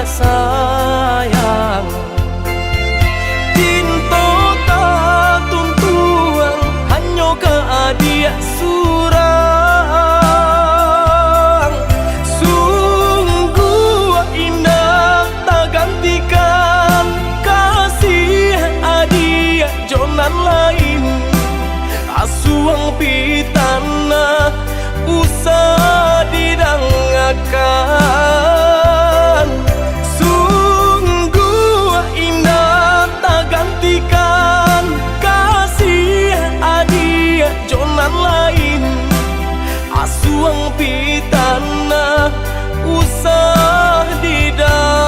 sayang. Cinta tak tuntuan hanya ke adik surang. Sungguh indah tak gantikan kasih adik jonan lain. Asuang pitana usah didangakan. Sungguh indah tak gantikan kasih adik jonan lain. Asuang pitana usah didangakan.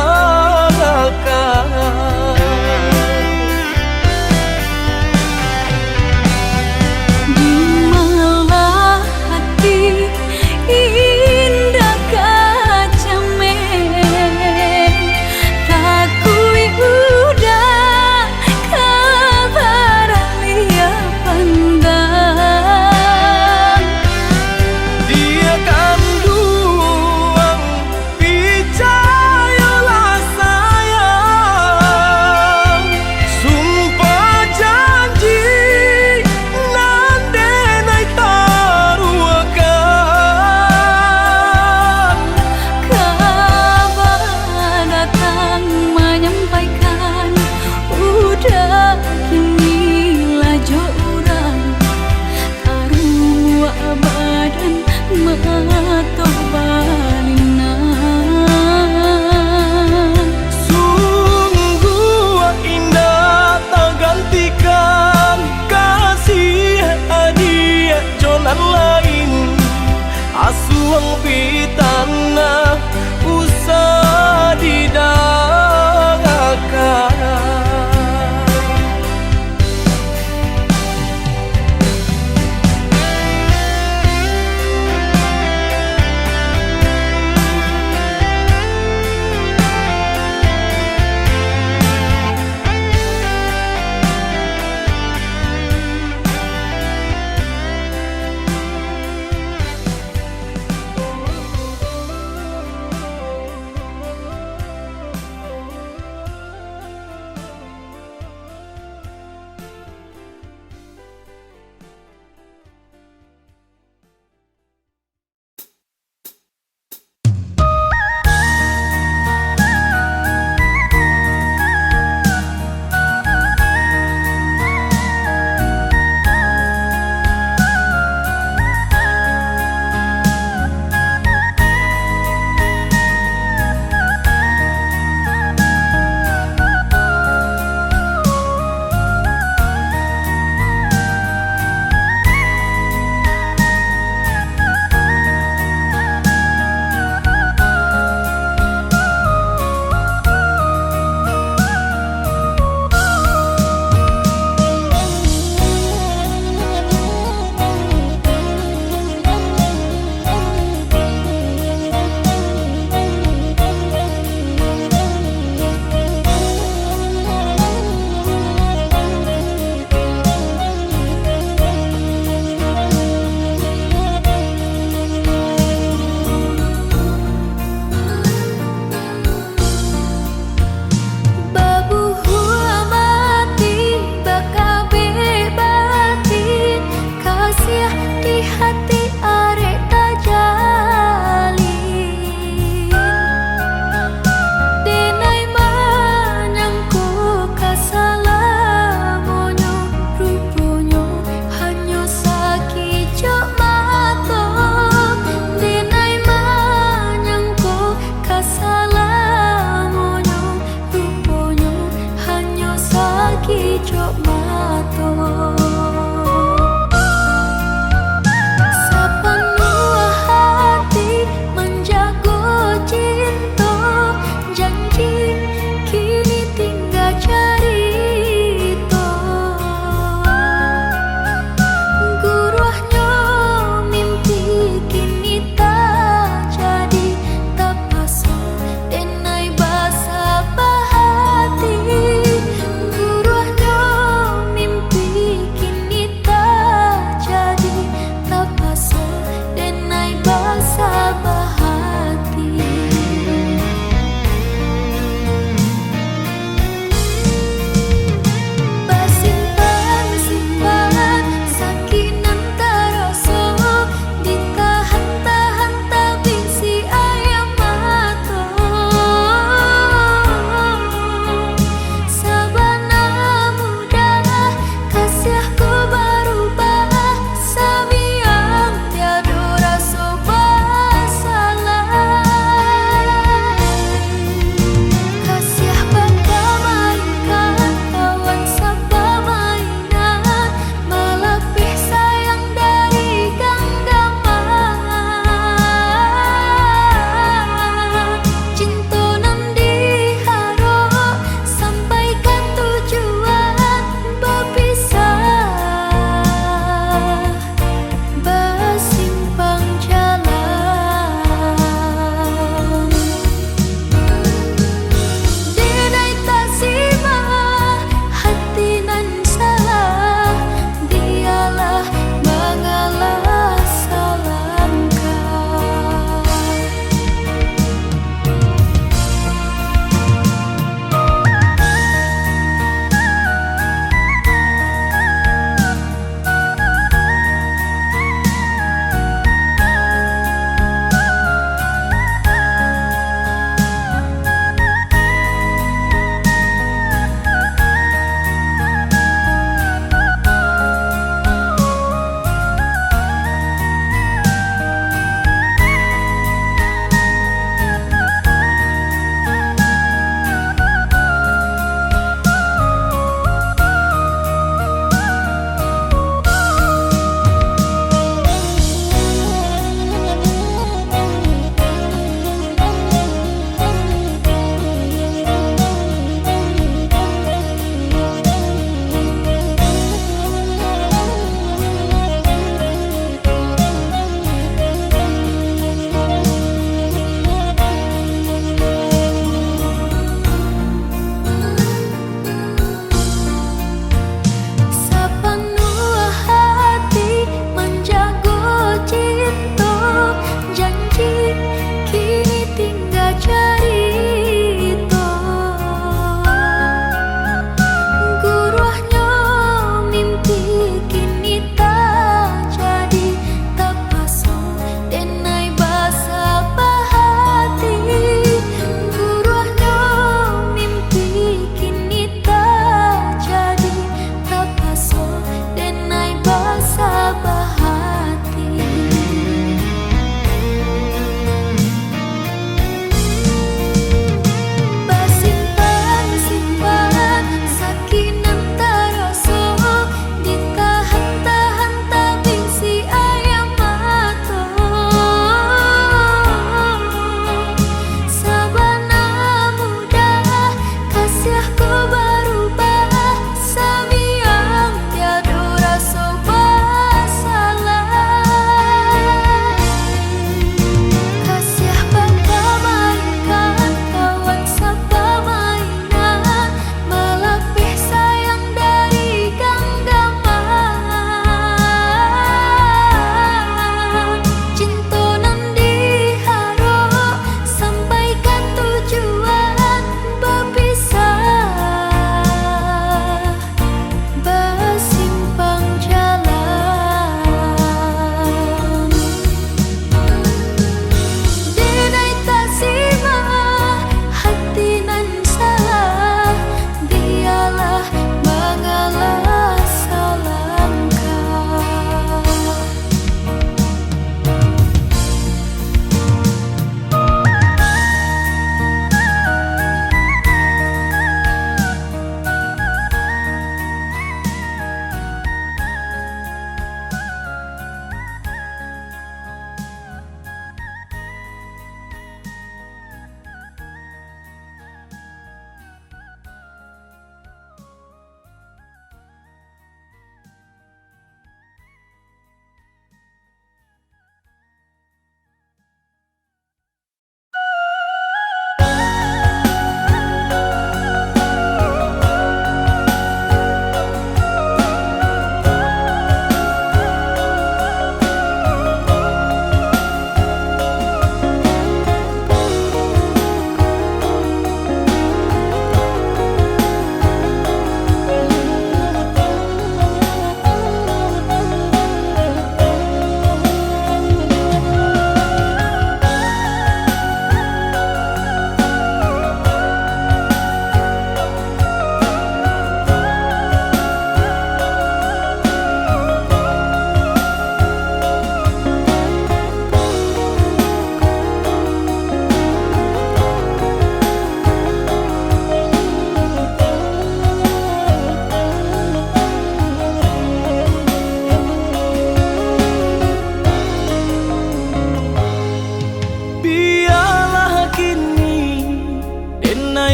Asuang pitana usah didangakan.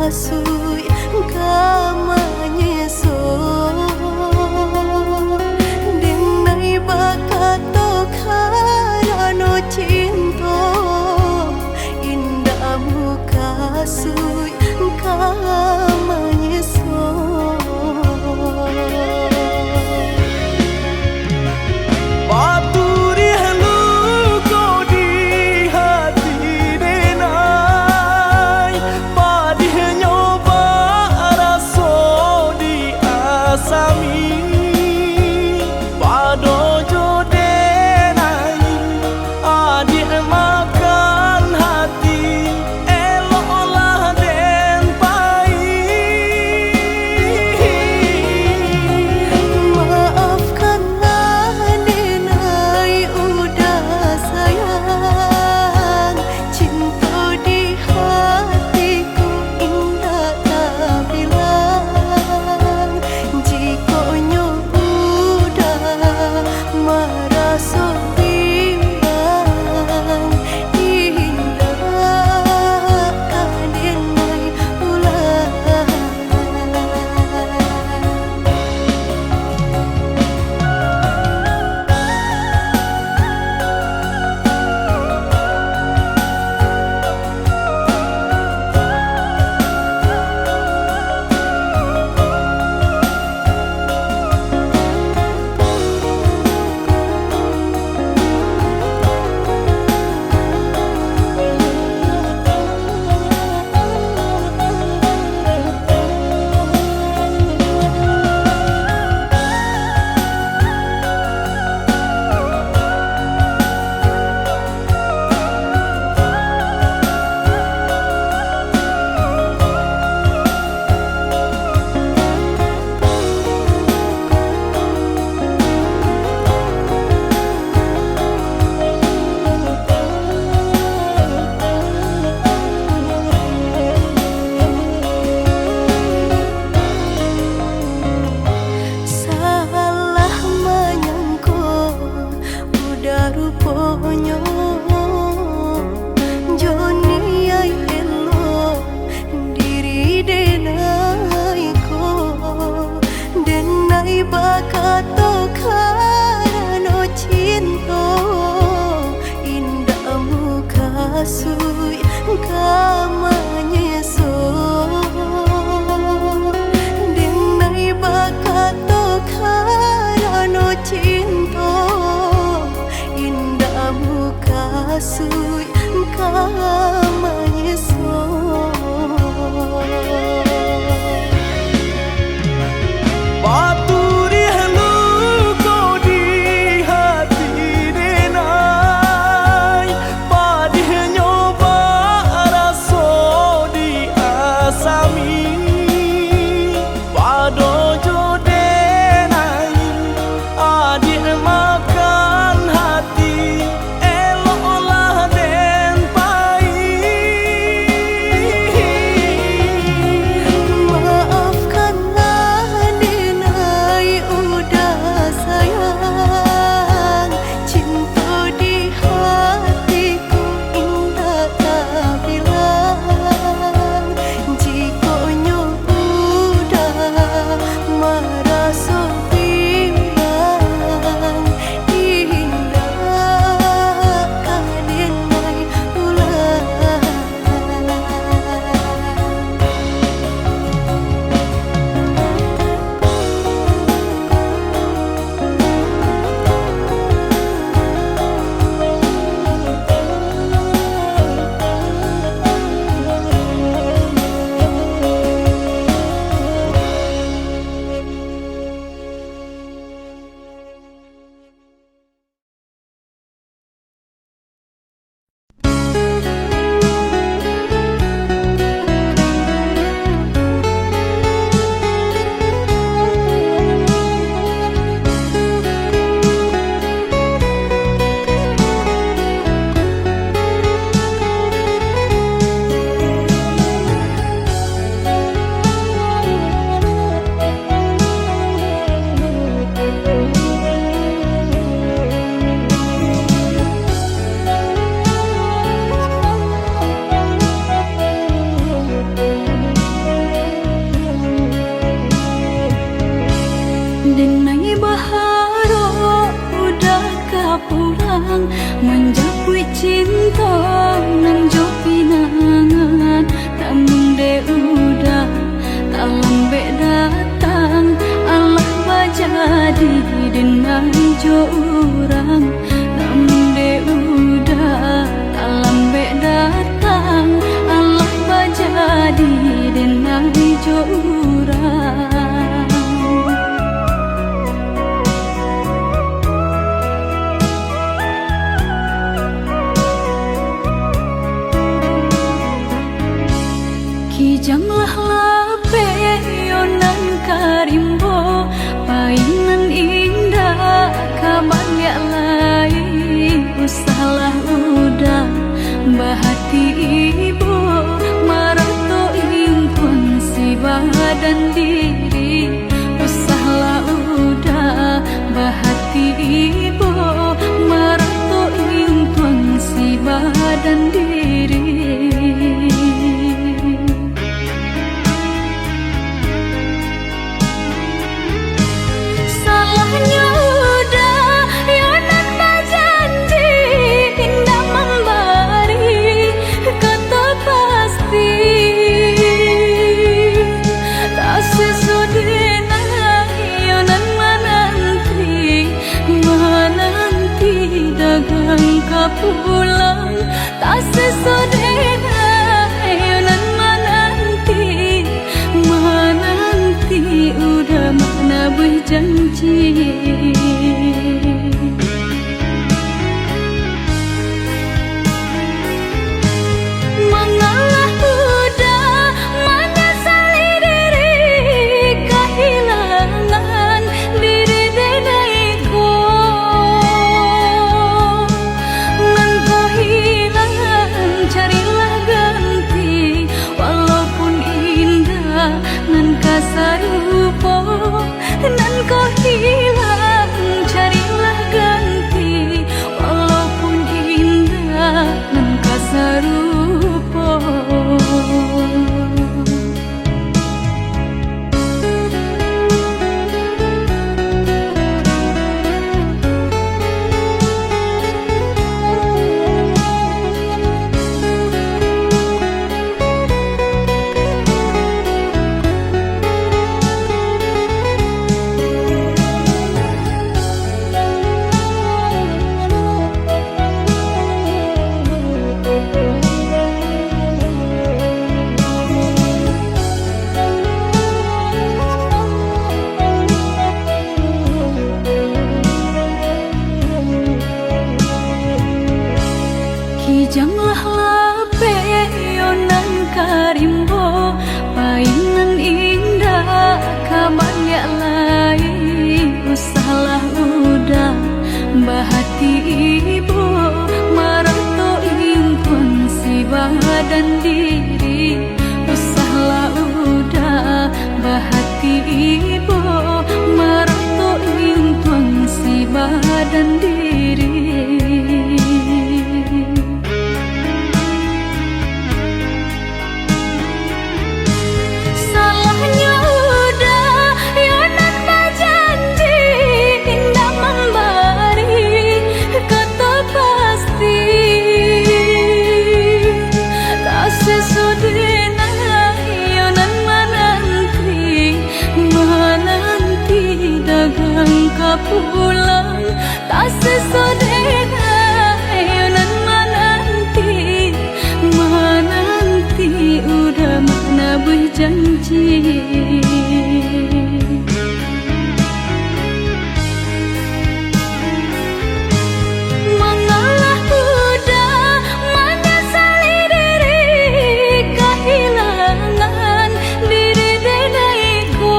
kasui kamanyeso denai bakato karano cinta indahmu kasui kamanyeso bakato karano cinta indahmu kasui kamanyeso denai bakato karano cinta indahmu kasui kamanyeso makan hati elok olah den pai pulang menjauhi cinta nan jo pinangan, namun de udah tak lambe datang. Allah bajadi dengan jo orang, namun de udah tak lambe datang. Allah bajadi dengan jo orang. Kijanglah lape yonan karimbo, painan indah kaban ya lain. Usahlah udah bahati ibu marato impun si badan diri. Usahlah udah bahati ibu marato impun si badan diri. Pulang tak sesodena yonan menanti udah mana berjanji. Mengalah udah menyesali diri kehilangan diri denaiku. Carilah ganti walaupun indah nan kasarupo nan kau hilang. Carilah ganti walaupun indah nan kasarupo. Kijanglah lape yonan karimbo, painan indah kaban ya lain. Usahlah udah bahati ibu marato impun si badan diri. Usahlah udah bahati ibu marato impun si badan diri. Pulang tak sesodena yonan menanti udah mana berjanji. Mengalah udah menyesali diri kehilangan diri denaiku.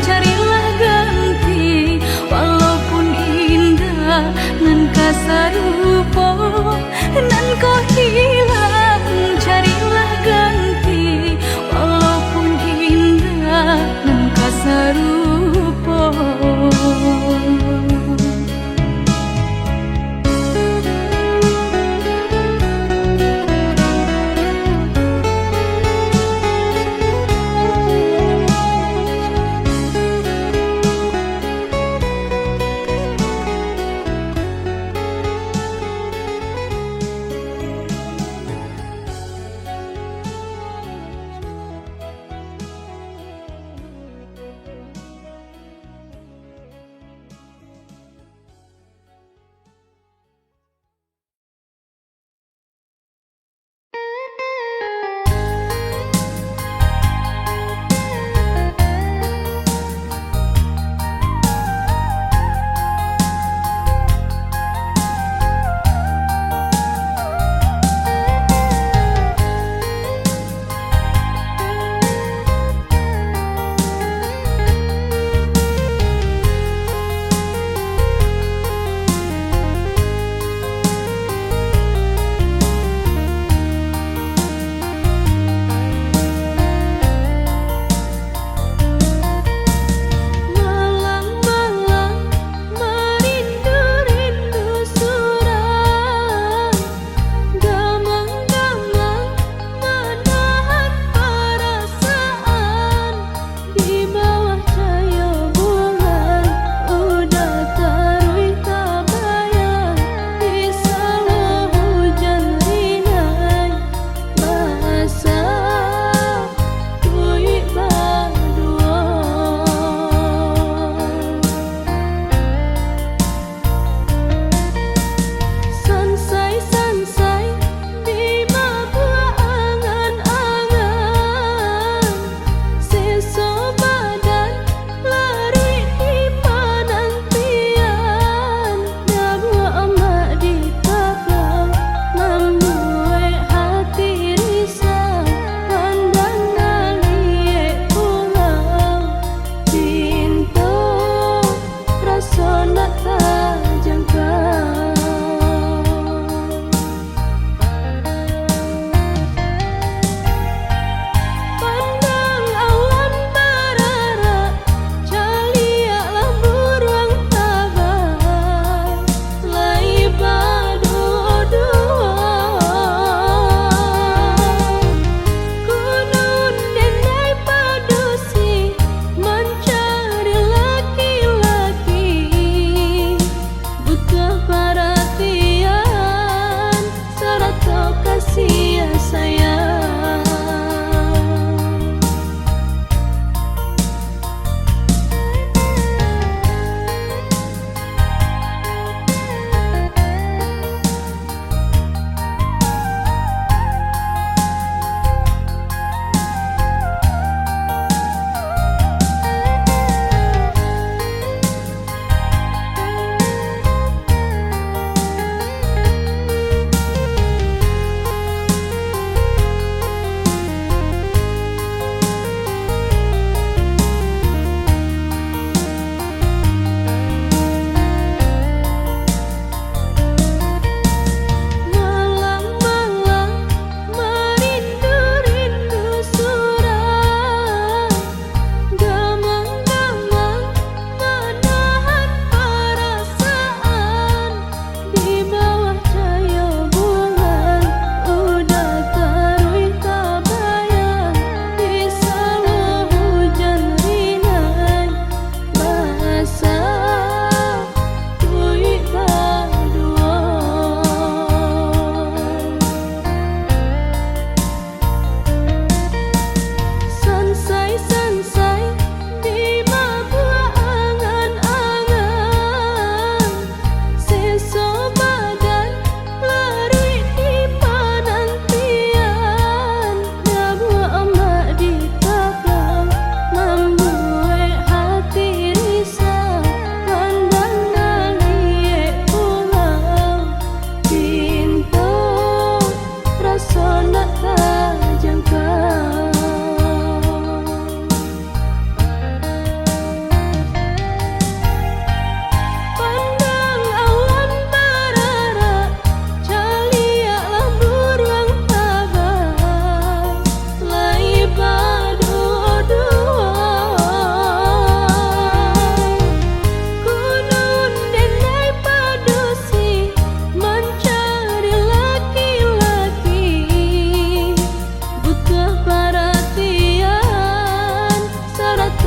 Carilah ganti walaupun indah nan kasarupo nan kau hilang.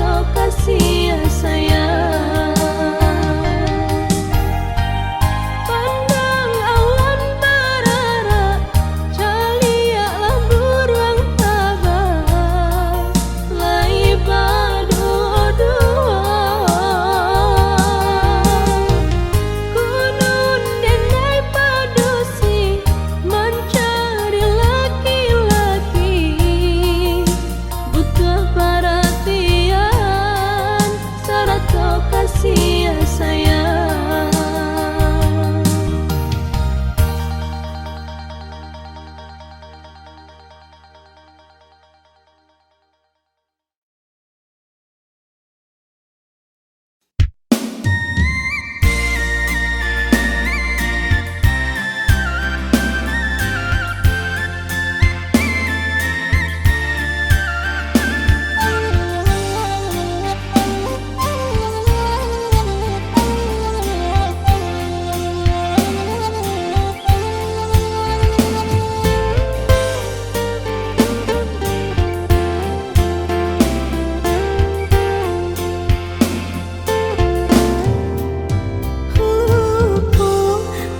tau kasih sayang. Pandang awan barara, caliaklah buruan tabah, lai bado-dua. Gunung denai padusi, mencari laki-laki, butuh perhatian, serta kasih sayang.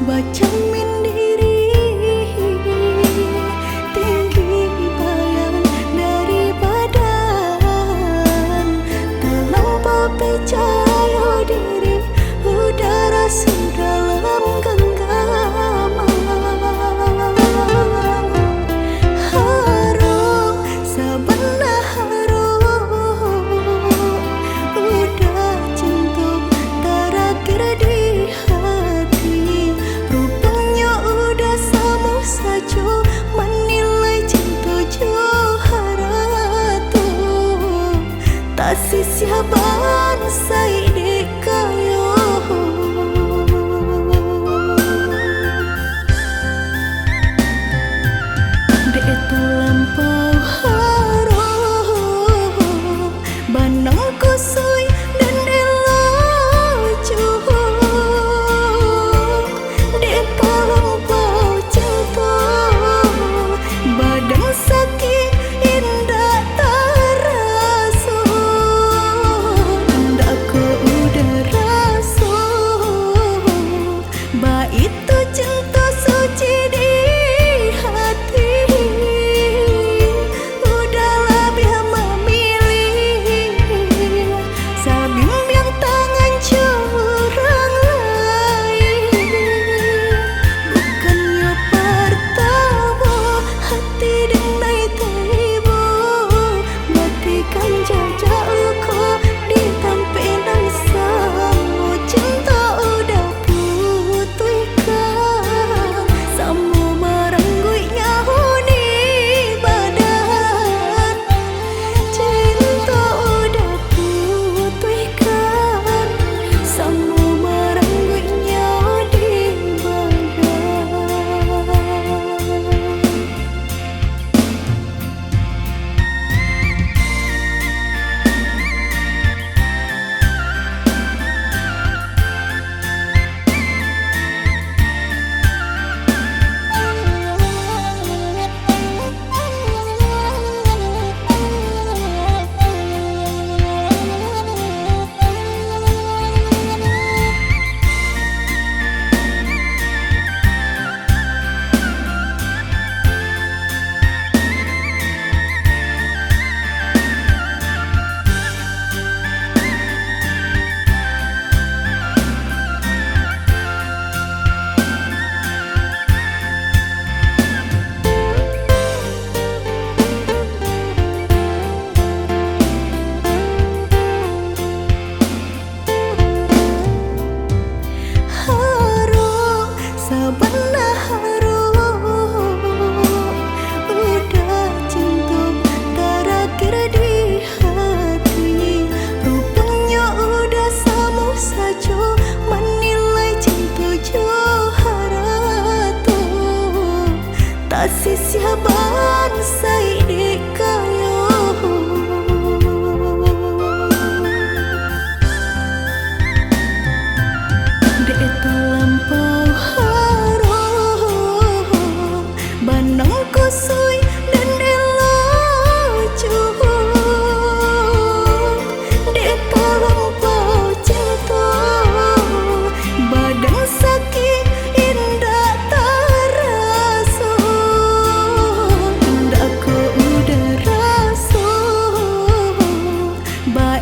Baca mandiri, tinggi bayan dari badan, terlampau percaya diri, udara sedalam genggaman. Harum, sebelah harum, udah cinta terakhir di hati. Rupanya udah sama saja menilai cinta Johara tu. Tak sisiaban saya dikayo. Dek terlampau harum, banang kusui dan elaju. Dek terlampau cinta, badan sakit indah terasa. Ndak ku udah rasa, bah itu cinta suci di hati. Udahlah biar memilih,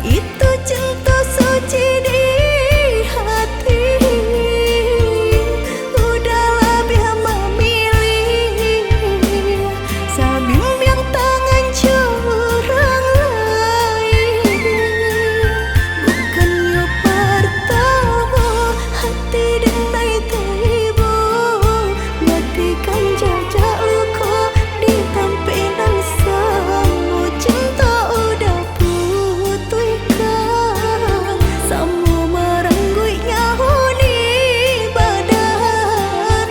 Itu cinta suci di hati. Udahlah biar memilih Sabim yang tangan curang lain. Bukannya pertama hati denai tiba, matikan jajak luka di tampilan samu. Cinta udah putihkan, samu merenggut nyahuni badan.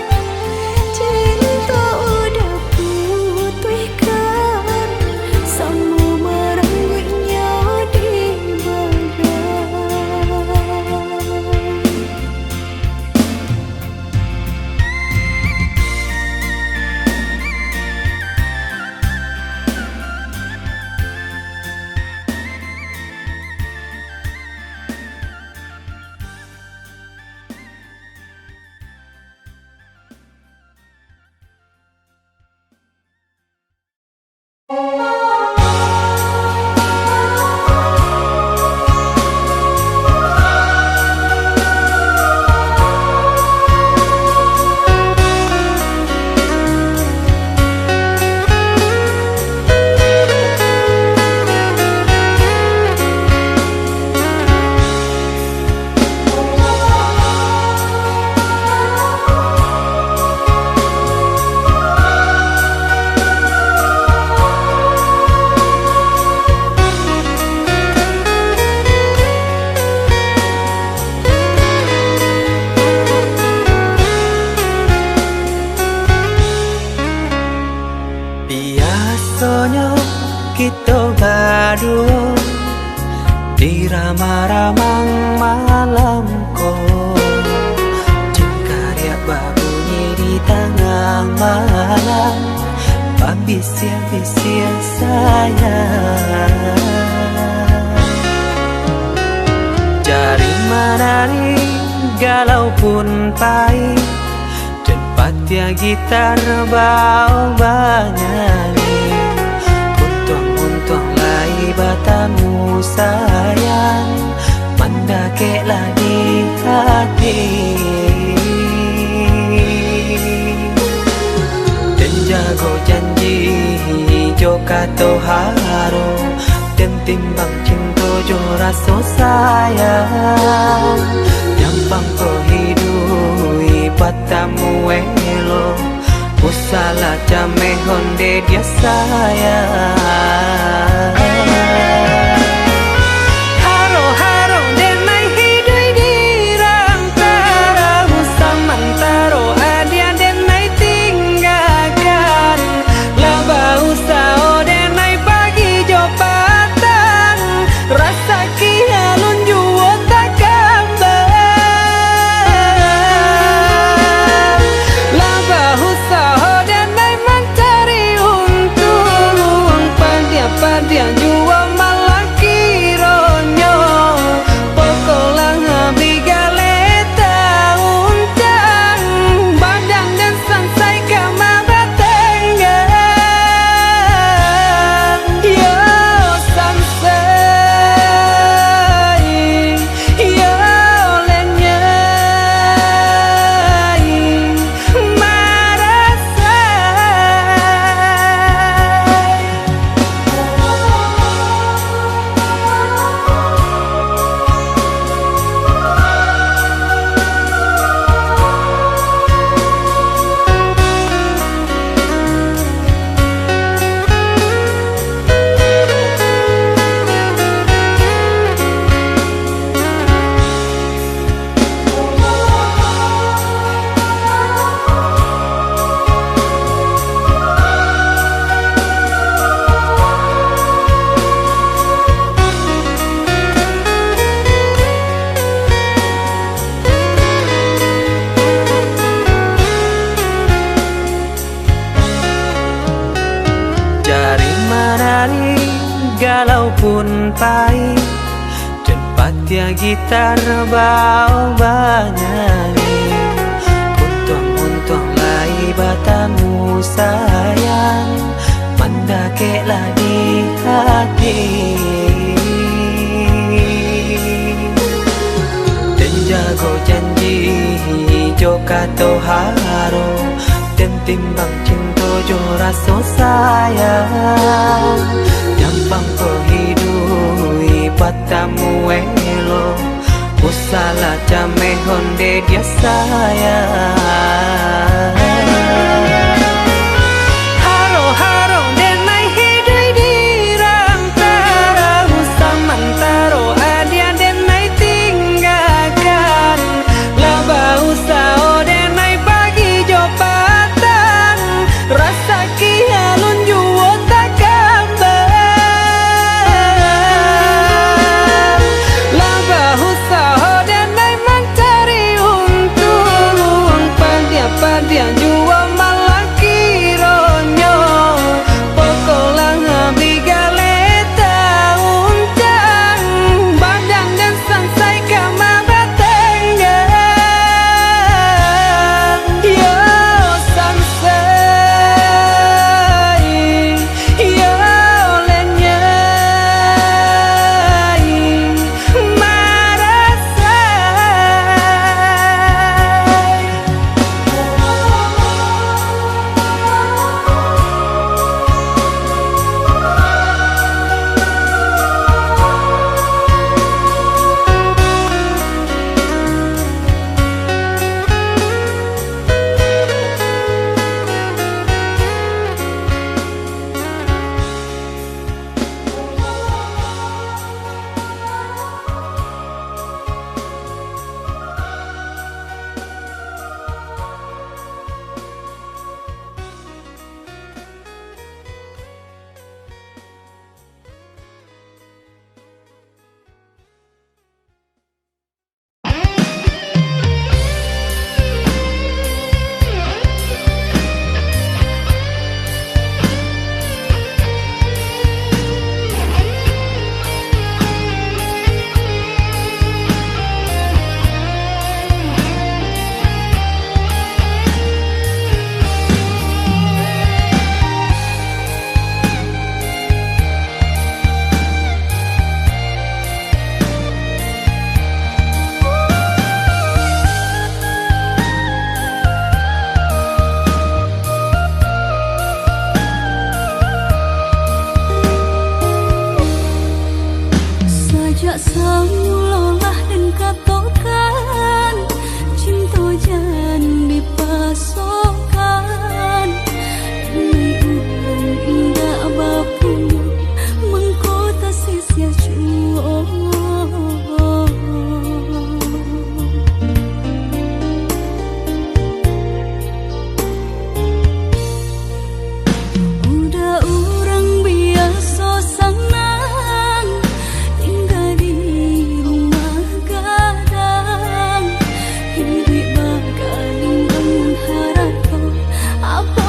Cinta udah putihkan, samu merenggut nyawa di Biasanya kita berdua di ramah-ramah malam kau, jengkariak berbunyi di tengah malam, babisia-bisia sayang. Jari menari galau pun pahit, Patia gitar bau banyani, untung-untung lai batamu sayang, mendake lagi hati. Dan jago janji joka to haro, dan timbang cinta jo rasa sayang, nyampang ko hidui patamu elo, usala jame honde dia sayang. Haro-haro denai hidui dirantara, usamantaro adia denai tinggalkan, laba usao denai pagi jo patang, rasa kialun juo tak kabar. Laba usaho denai mencari untung, padia juo malah kironyo, pokolang habis galeta uncang, badan dan sansai kamar tengah. Yo sansai, yo lenyai, marasai. Jari menari galau pun pahit, dan patia gitar bau banyani, untung-untung lai batamu sayang, mendake lagi hati. kato haro dan timbang cinta jo rasa sayang Nyampang perhidui patamu elo Usala jame honde dia sayang Haro haro denai hidui dirang tara Usaman taro adia denai tinggalkan Laba usao denai bagi jopatan Rasa kialun juo tak gambar Laba usao denai mencari untung Padia juo malah kironyo Pokolang bigaleta uncang Badang dan sansai kamara tenggang Yo sansai Yo lenyai marasai Sejak semulalah dan katakan cinta jangan dipasokkan Demi ulung indah bapunya mengkota sia cuo Udah orang biasa senang tinggal di rumah gadang Hidup bakal lingkungan harapan apa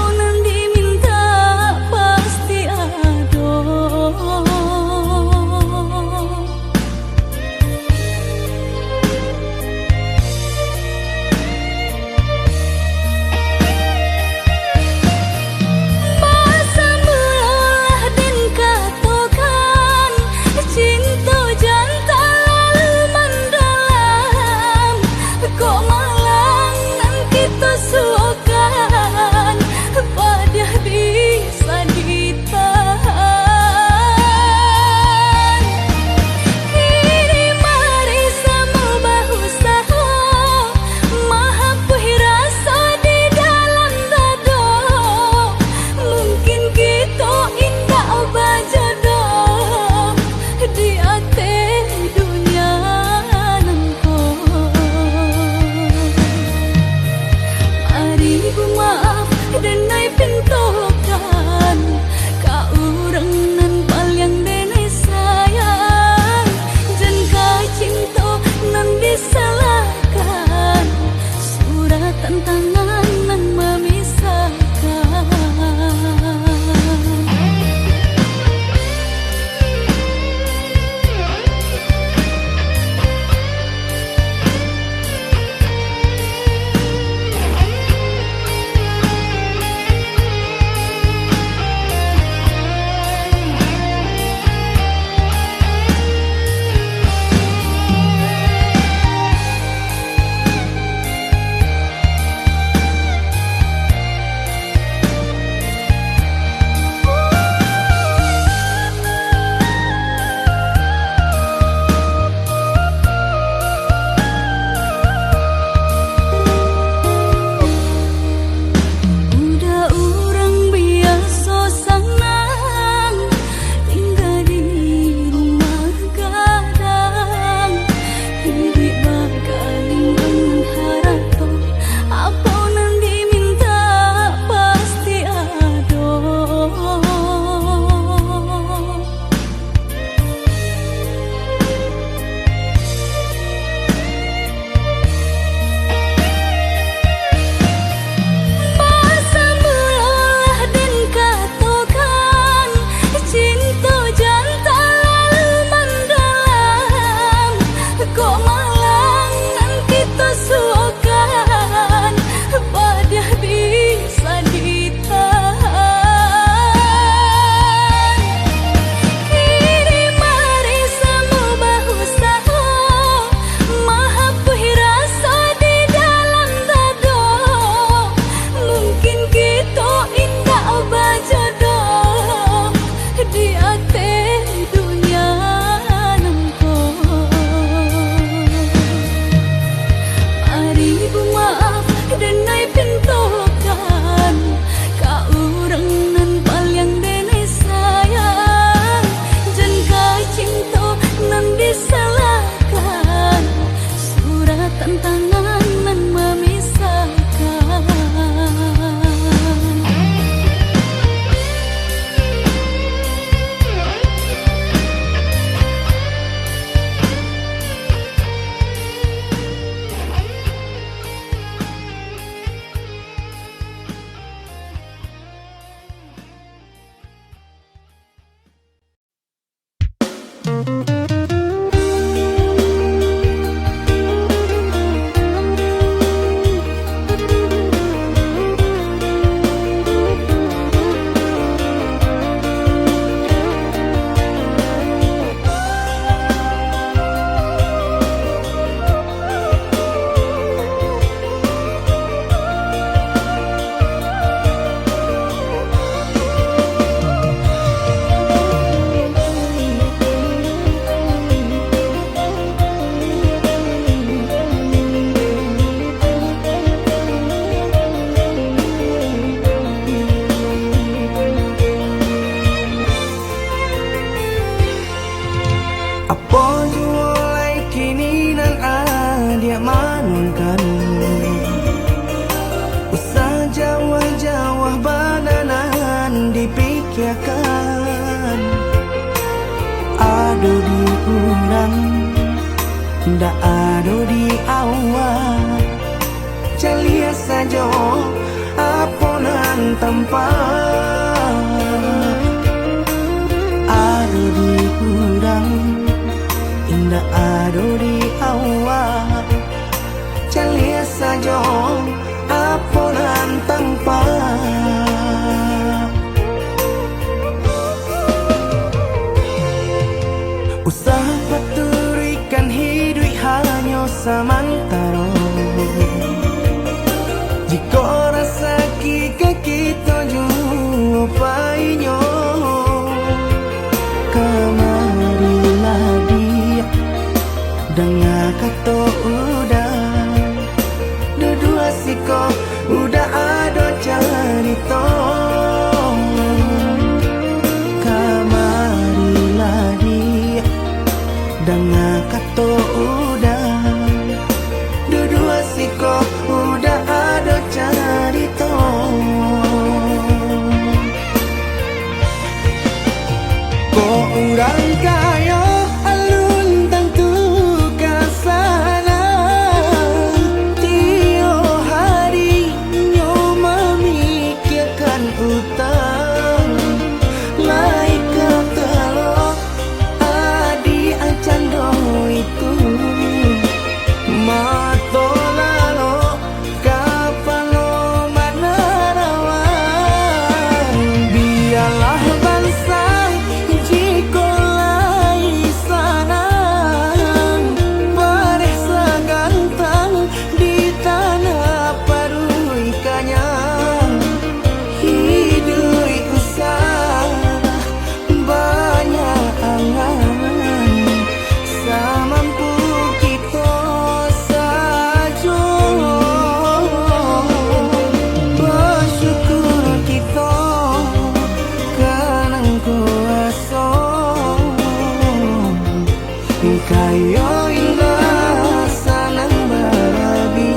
ndak ada di awal celia saja aponan tempat ada di udang indah ada di awal celia saja aponan tempat usaha paturikan hidup hanya samantara jika rasa kita jumpainya kemarilah dia dengan kata udah dua siko udah ada cerita kemarilah dia dengan kata udah dua siko udah ada cerita kok orang kaya alun tentu kasana tiap hari nyo memikirkan utang lain kata lo adi acando itu mato lalo kapalo manarawan biarlah bangsa jika lai sana paresa gantang di tanah paruikanya hidup usah banyak angan samampu kita saja bersyukur kita karena kuasa kaya indah sanang barabi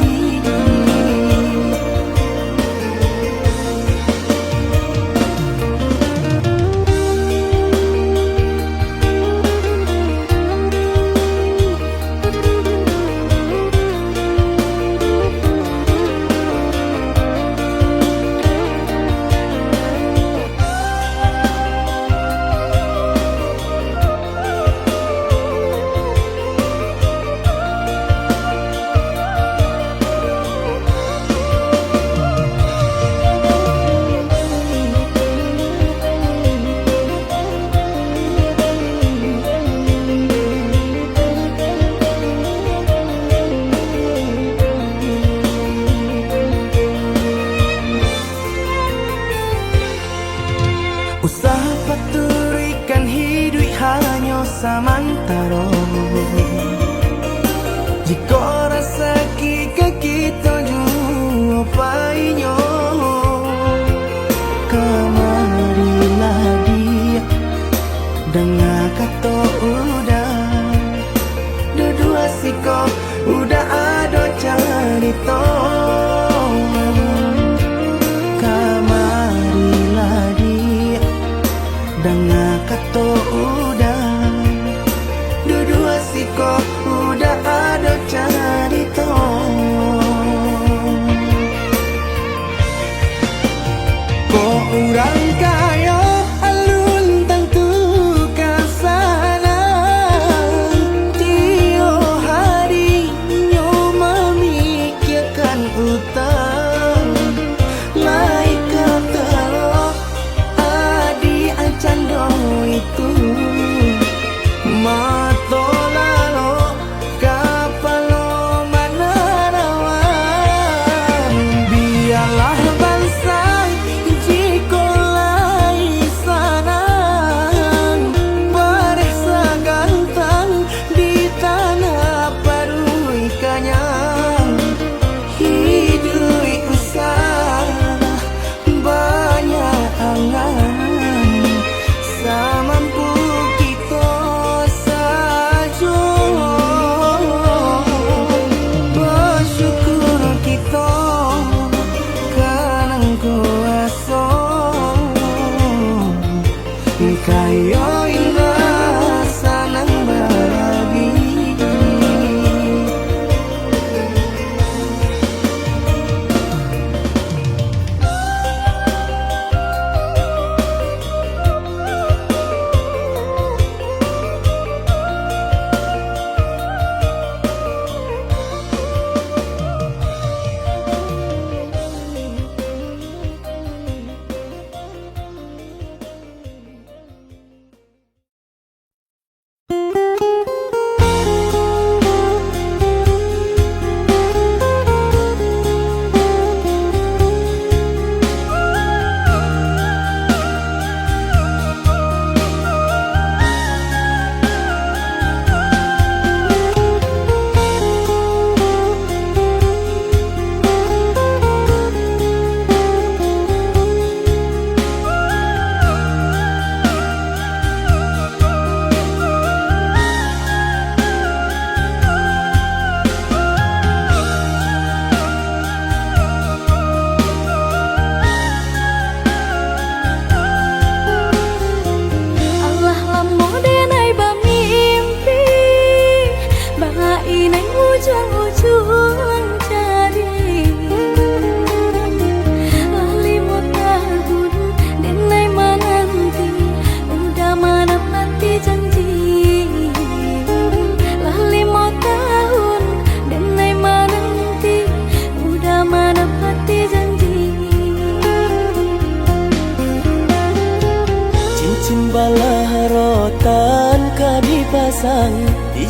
usaha paturikan hidup hanya samantara jika rasa kita jumpainya kemarilah dia dengan kata udah dua siko udah ada cerita kemarilah dia dengan kata udah dua siko udah ada cerita kok orang kaya alun tentu kasana tiap hari nyo memikirkan utang lain kata lo adi acando itu mato lalo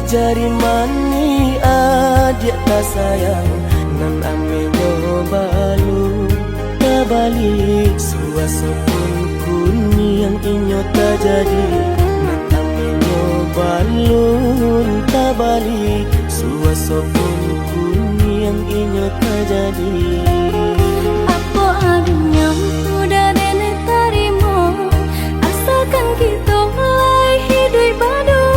Jari mani adik tak sayang nan amenyo balu tabalik suaso pun kuni yang inyo tak jadi nan amenyo balu tabalik suaso pun kuni yang inyo tak jadi. Apa adanya udah nenek tarimo asalkan kita mulai hidup baru.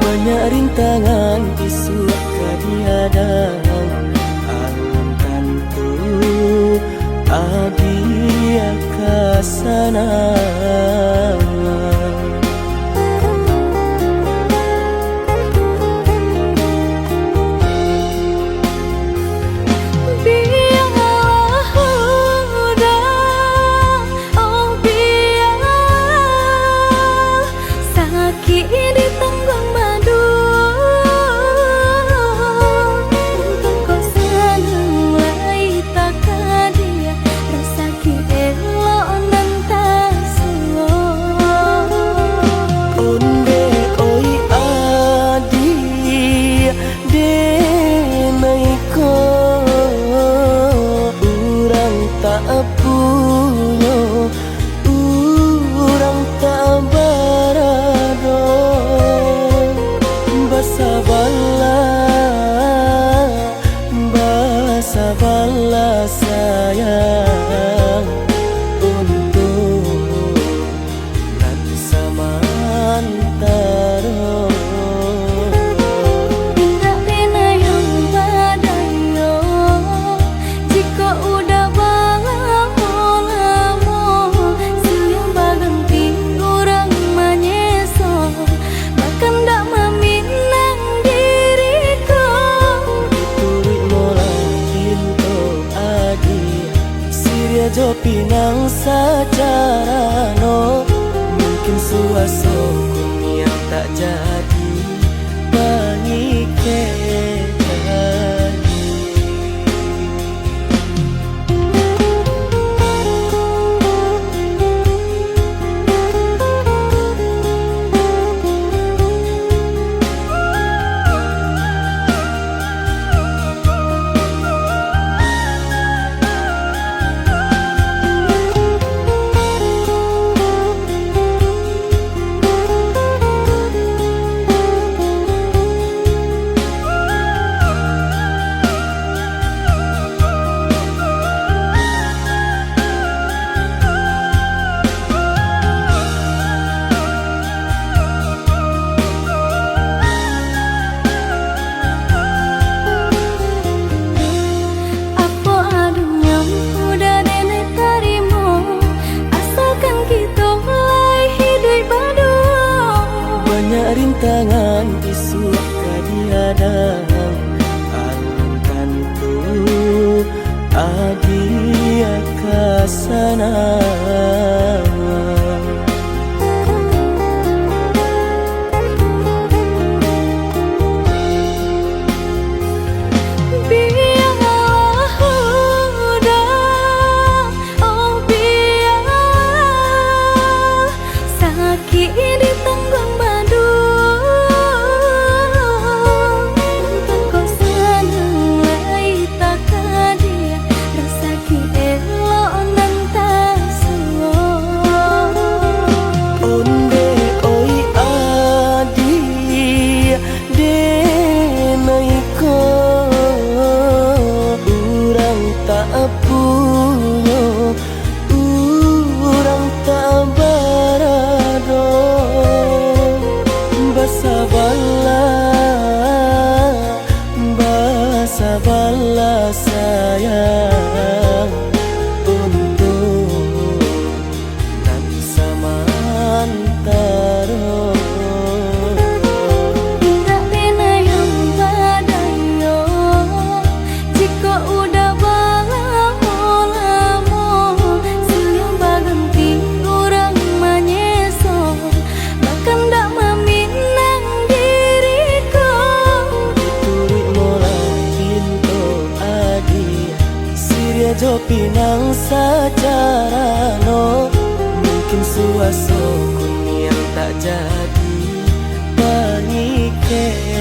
Banyak rintangan isu kadihadang alam tentu adia kasana. Sabarlah sayang untuk nanti samantara. Tidak pernah yang badayo jika udah lamo siang baganti orang menyeso bahkan tak meminang diriku. Turut mulai Siria jo pinang secara no mungkin suaso kuni yang tak jadi mengikat. Rintangan isu kadihadang alam tentu adia kasana. Sabarlah sayang untuk nanti samantara. Tidak pernah yang badayo jika udah lamo siang baganti orang menyeso bahkan tak meminang diriku. Turut mulai Siria jo pinang secara no mungkin suaso kuni yang tak jadi mengikat.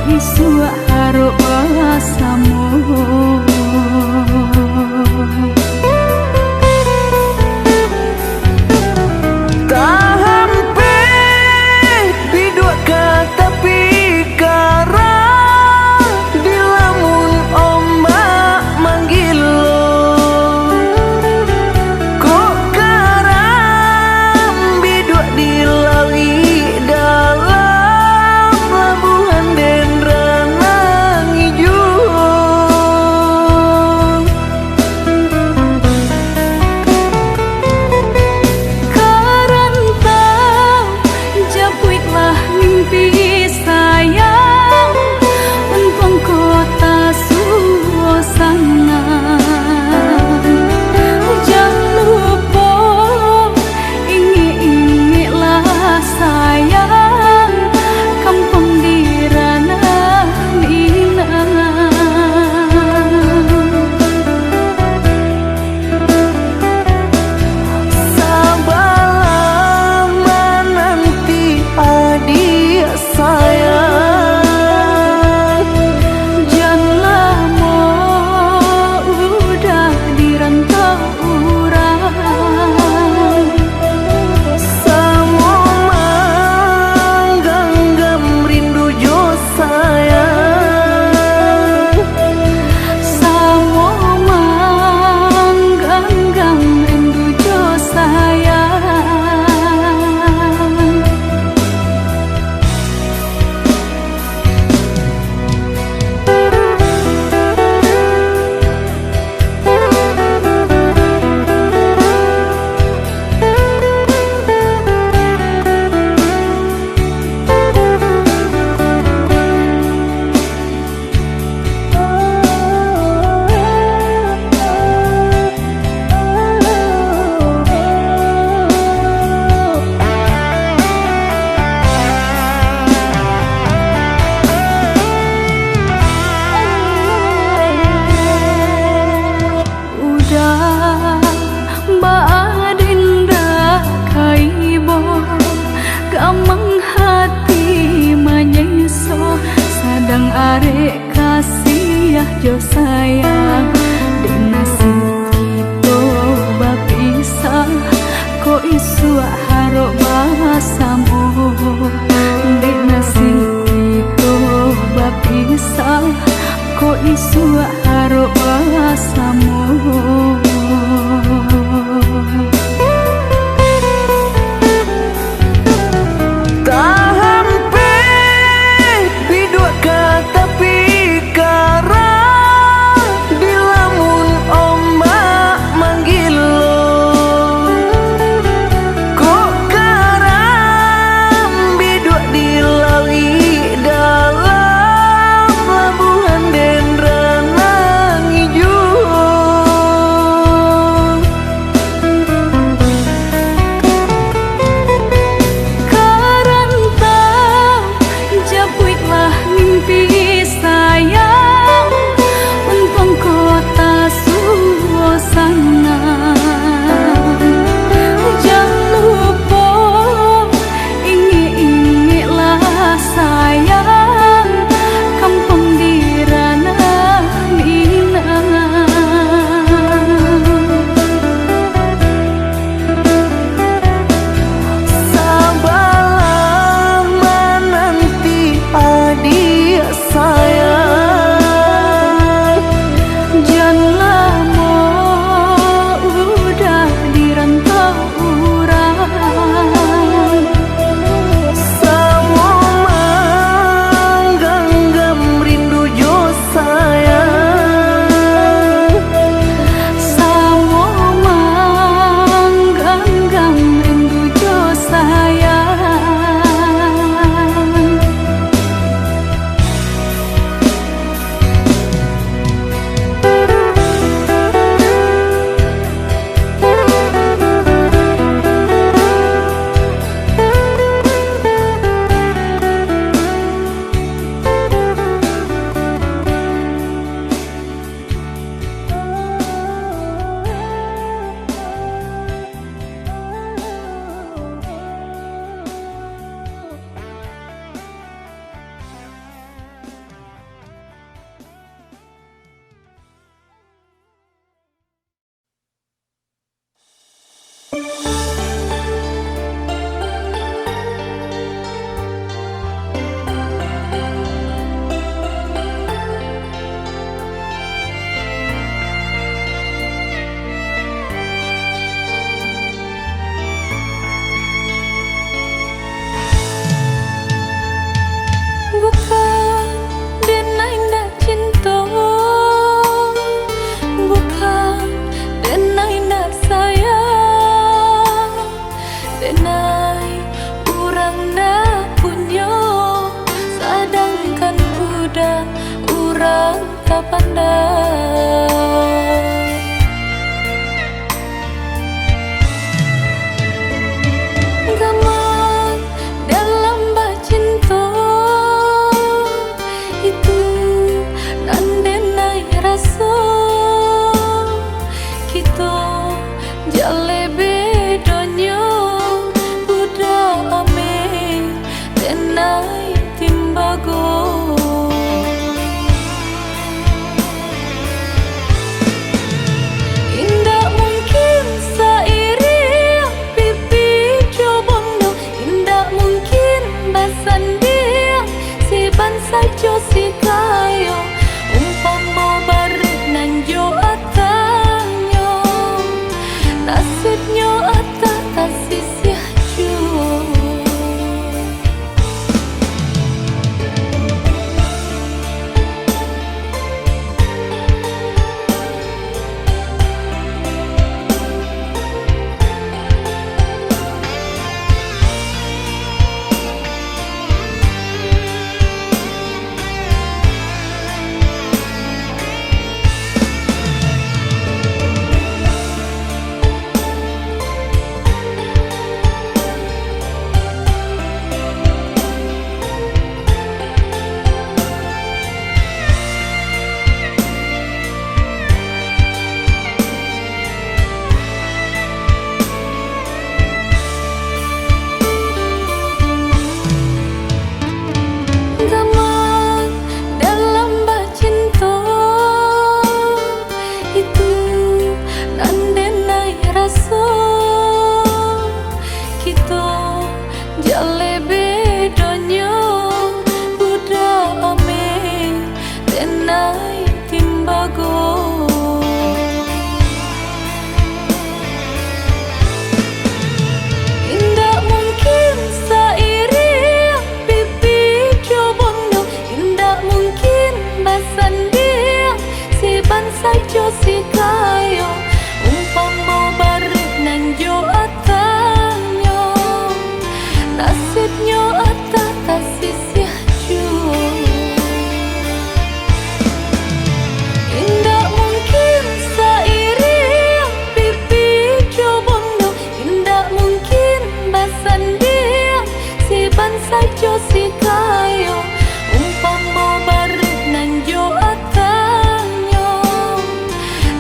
isu haro bahasamu. Sadang arek kasih jo sayang dinasib kita bapisah ko isu haro bahasamu dinasib kita bapisah ko isu haro bahasamu. tak pandang. Gaman dalam bacinta itu nandenai rasa kita jale bedanya budak ame denai timbago. Indah mungkin sairi pipi cobondo, indah mungkin basan dia si bansa jo si kayo umpama barik nan jo atanyo nasibnya atas kasih jo. Gaman dalam bacinta itu nandenai rasa kita jale bedanya budak ame denai timbago. Indah mungkin sairi pipi cobondo, indah mungkin basan dia si bansa jo si kayo umpama barik nan jo atanyo nasibnya atas kasih jo. Indah mungkin sairi pipi cobondo, indah mungkin basan dia si bansa jo si kayo umpama barik nan jo atanyo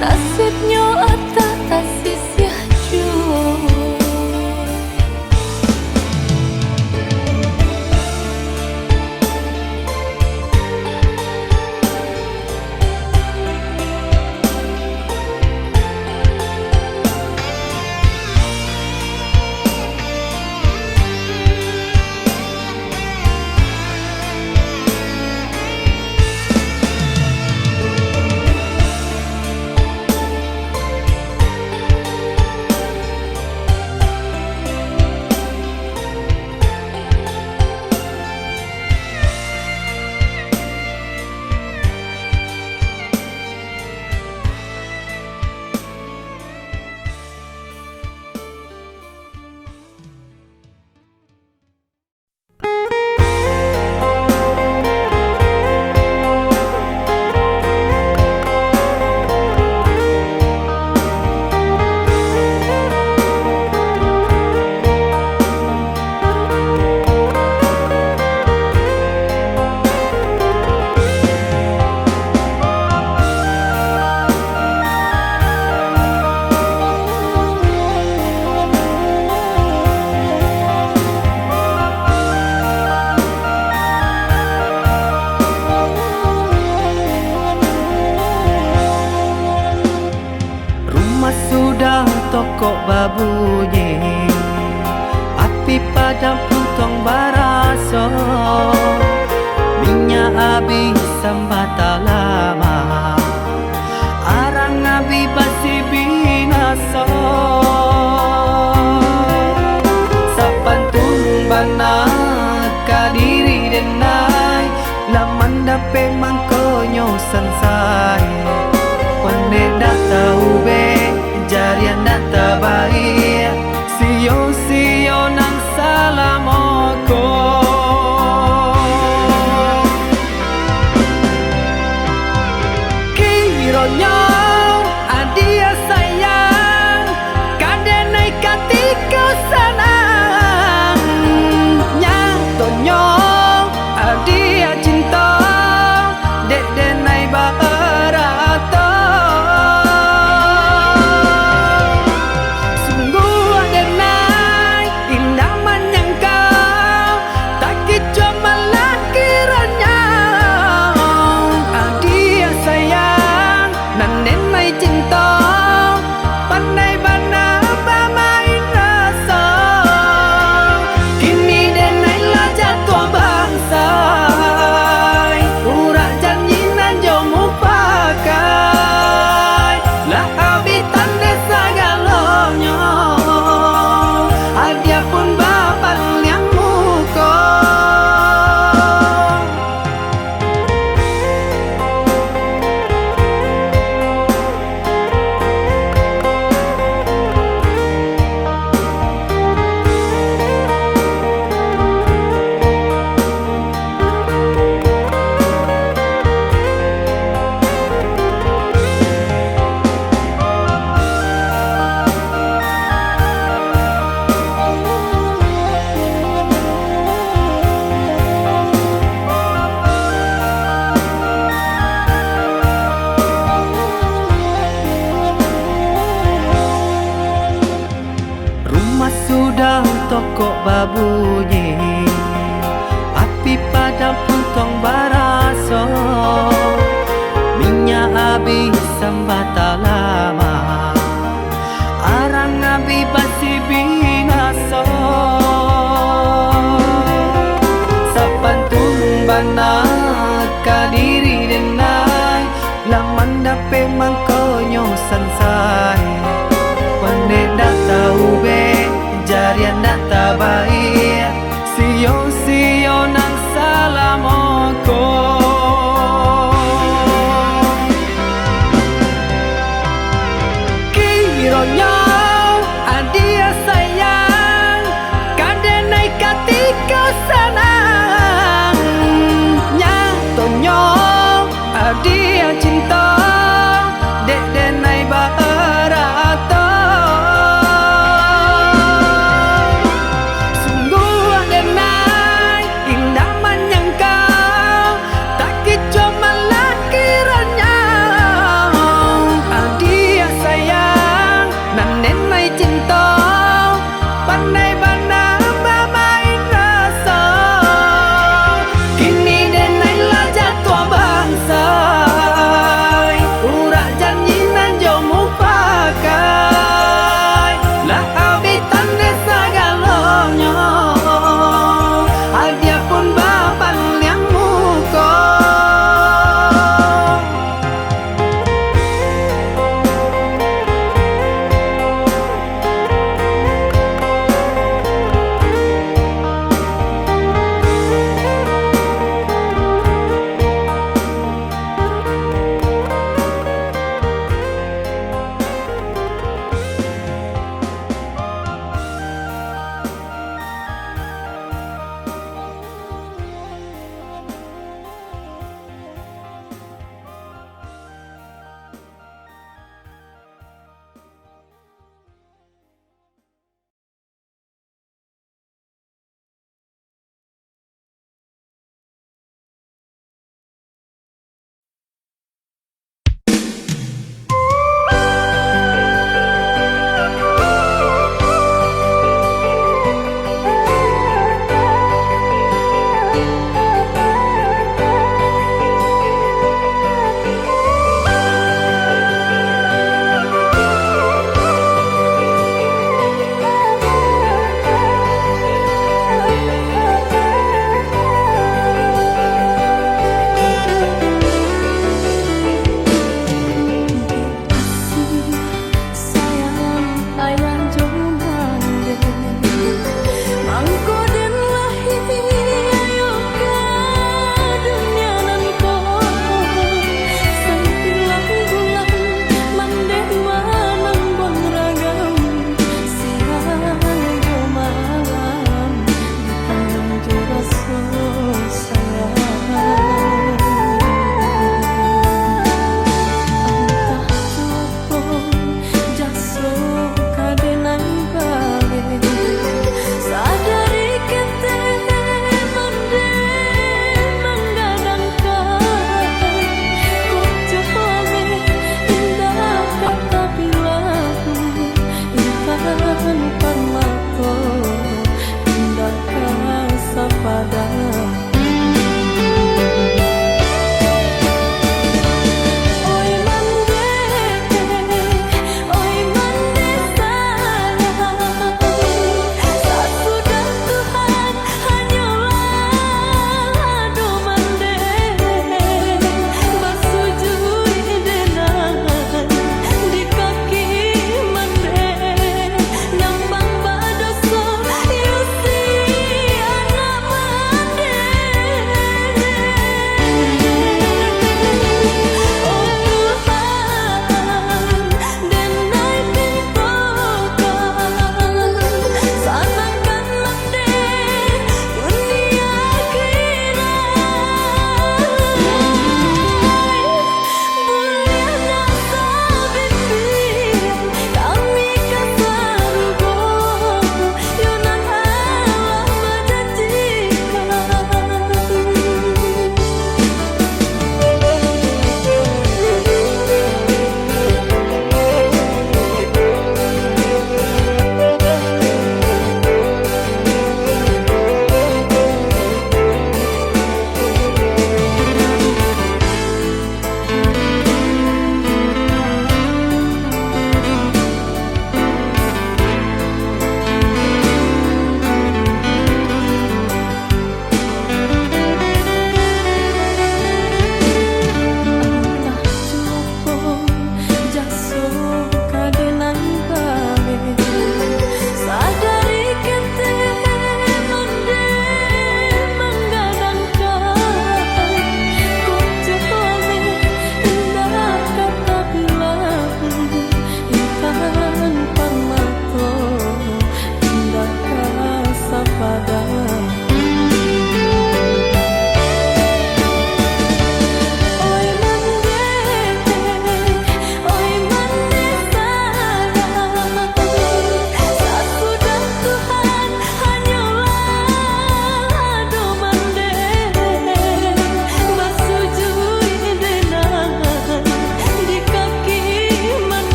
nasibnya atas kasih jo. Sudah toko babunyi, api padam puntong baraso, minyak habis sambata lama, arang abi basi binaso. Sapantun bana kadiri denai, laman dape mangkonyo sansai, wande data ube. Jarian data baik, sio nang salamoko.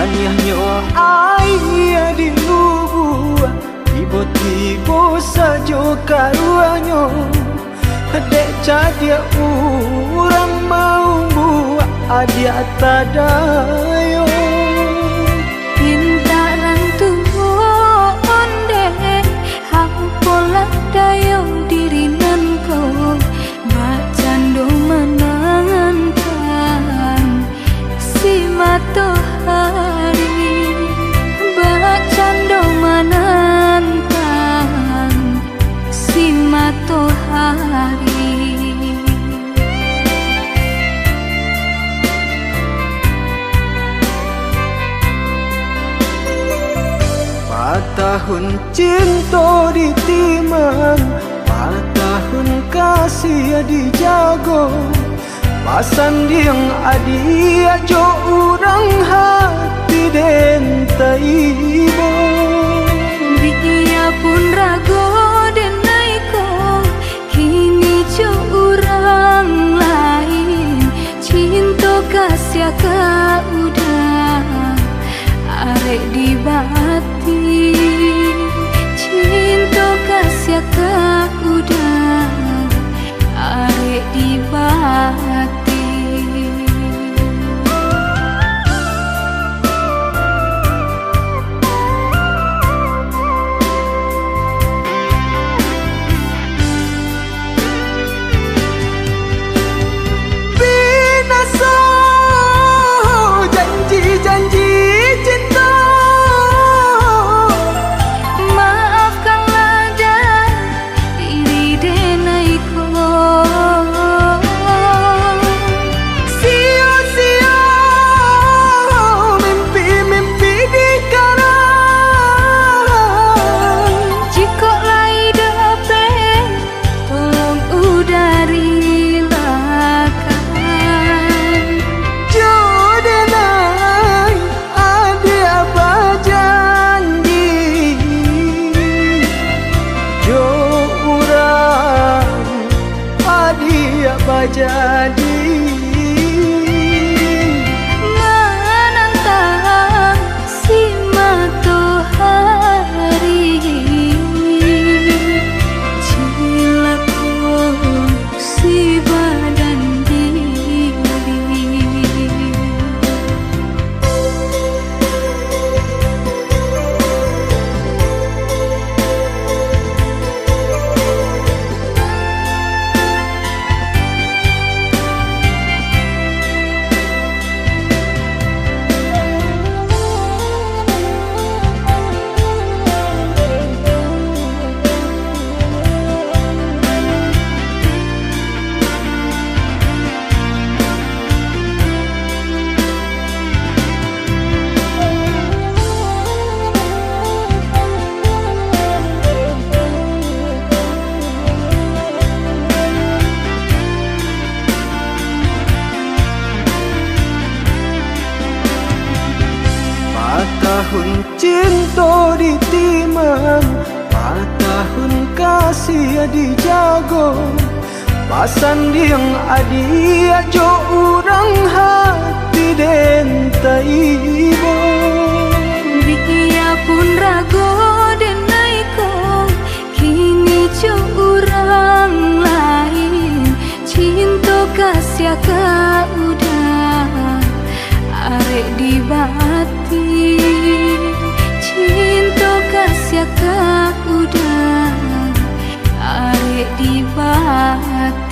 Aniahnya ayah di lubuk tiba-tiba saja karuannya dek jadi orang mau buat adia tak dayo Pintaran tuhon deh Hampola dayo dirinan ko Bacando menangan si matahari Bacando menantang si matahari Tahun cinta ditimang, tahun kasih dijago. Pasan diang adia jo orang hati den taibo. Dia pun rago dan naiko kini jo orang lain cinta kasih ka udah arek di bati cinta kasih ka udah arek di bati jadi menantang si matahari cilako si badan diri tahun cinta ditimang, tahun kasih dijago. Pasan diang adia jo orang hati den taibo. Dia pun rago dan naiko kini jo orang lain cinta kasih ka udah arek di bati cinta kasih ka udah arek di bati